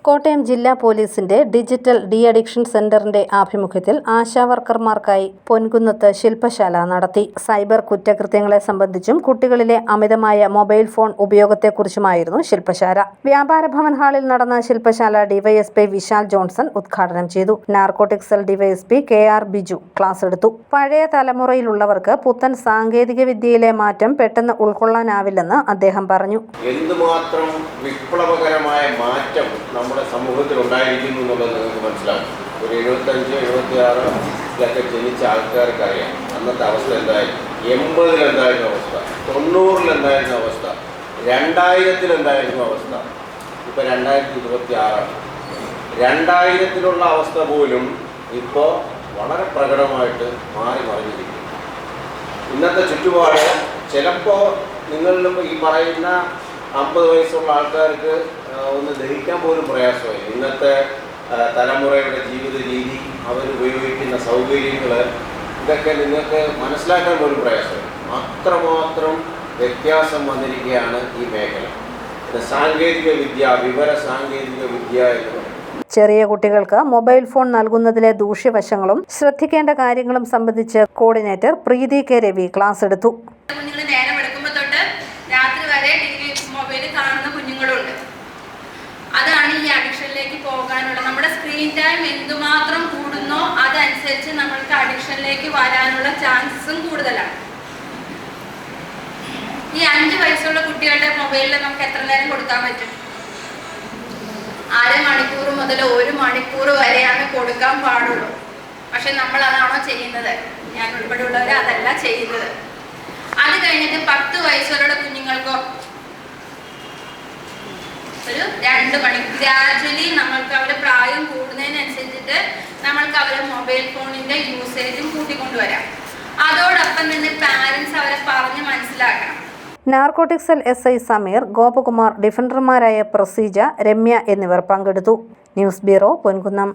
കോട്ടയം ജില്ലാ പോലീസിന്റെ digital de addiction സെന്ററിന്റെ ആഭിമുഖ്യത്തിൽ ആശാവർക്കർമാർക്കായി പൊൻകുന്നത്ത് ശില്പശാല നടത്തി. സൈബർ കുറ്റകൃത്യങ്ങളെ സംബന്ധിച്ചും കുട്ടികളിലെ അമിതമായ മൊബൈൽ ഫോൺ ഉപയോഗത്തെക്കുറിച്ചുമായിരുന്നു ശില്പശാല. വ്യാപാര ഭവൻ ഹാളിൽ നടന്ന ശില്പശാല ഡിവൈഎസ്പി വിശാൽ ജോൺസൺ ഉദ്ഘാടനം ചെയ്തു. Narcotic cell DYSP KR Biju class എടുത്തു. പഴയ തലമുറയിലുള്ളവർക്ക് പുത്തൻ സാങ്കേതിക വിദ്യയിലെ മാറ്റം പെട്ടെന്ന് ഉൾക്കൊള്ളാനാവില്ലെന്ന് അദ്ദേഹം പറഞ്ഞു. എന്തുമാത്രം വിപ്ലവകരമായ മാറ്റം നമ്മുടെ സമൂഹത്തിൽ ഉണ്ടായിരിക്കുന്നു എന്നുള്ളത് നിങ്ങൾക്ക് മനസ്സിലാവും. ഒരു 75-76 ജനിച്ച ആൾക്കാർക്കറിയാം അന്നത്തെ അവസ്ഥ എന്തായിരുന്നു, 80-ൽ എന്തായിരുന്നു അവസ്ഥ, 90-ൽ എന്തായിരുന്നു അവസ്ഥ, 2000-ൽ എന്തായിരുന്നു അവസ്ഥ. ഇപ്പോൾ 2026 2000-ലുള്ള അവസ്ഥ പോലും ഇപ്പോൾ വളരെ പ്രകടമായിട്ട് മാറി മറിഞ്ഞിരിക്കുന്നു. ഇന്നത്തെ ചുറ്റുപാട് ചിലപ്പോൾ നിങ്ങളിലും ഈ പറയുന്ന 50 വയസ്സുള്ള ആൾക്കാർക്ക് ഒന്ന് ദഹിക്കാൻ പോലും പ്രയാസമായി. ഇന്നത്തെ തലമുറയുടെ ജീവിത രീതി, അവരുപയോഗിക്കുന്ന സൗകര്യങ്ങൾ, ഇതൊക്കെ നിങ്ങൾക്ക് മനസ്സിലാക്കാൻ പോലും പ്രയാസമായി. അത്രമാത്രം വ്യത്യാസം വന്നിരിക്കുകയാണ് ഈ മേഖല. സാങ്കേതിക വിദ്യ, വിവര സാങ്കേതിക വിദ്യ എന്ന് പറയുന്നത്. ചെറിയ കുട്ടികൾക്ക് മൊബൈൽ ഫോൺ നൽകുന്നതിലെ ദൂഷ്യവശങ്ങളും ശ്രദ്ധിക്കേണ്ട കാര്യങ്ങളും സംബന്ധിച്ച് കോർഡിനേറ്റർ പ്രീതി കെ രവി ക്ലാസ് എടുത്തു. കാണുന്ന കുഞ്ഞുങ്ങളുണ്ട്. അതാണ് ഈ അഡിക്ഷനിലേക്ക് പോകാനുള്ള, നമ്മുടെ സ്ക്രീൻ ടൈം എന്തുമാത്രം കൂടുന്നോ അതനുസരിച്ച് നമ്മൾക്ക് അഡിക്ഷനിലേക്ക് വരാനുള്ള ചാൻസസും കൂടുതലാണ്. ഈ 5 വയസ്സുള്ള കുട്ടികളുടെ മൊബൈലിൽ നമുക്ക് എത്ര നേരം കൊടുക്കാൻ പറ്റും? 1/2 മണിക്കൂർ മുതൽ 1 മണിക്കൂർ വരെയാണ് കൊടുക്കാൻ പാടുള്ളൂ. പക്ഷെ നമ്മൾ അതാണോ ചെയ്യുന്നത്? ഞാൻ ഉൾപ്പെടെയുള്ളവർ അതല്ല ചെയ്യുന്നത്. അത് കഴിഞ്ഞിട്ട് 10 വയസ്സുള്ള കുഞ്ഞുങ്ങൾക്കോ ഒരു 2 മണിക്കൂർ. ഗ്രാജുവലി നമ്മൾക്ക് അവരുടെ പ്രായം കൂടുന്നതിനനുസരിച്ചിട്ട് നമ്മൾക്ക് അവരെ മൊബൈൽ ഫോണിന്റെ യൂസേജും കൂട്ടിക്കൊണ്ടുവരാം. അതോടൊപ്പം തന്നെ പാരന്റ്സ് അവരെ പറഞ്ഞ് മനസ്സിലാക്കണം. Narcotic cell SI Sameer, Gopakumar, ഡിഫൻഡർമാരായ പ്രസീജ, രമ്യ എന്നിവർ പങ്കെടുത്തു. News bureau, Ponkunnam.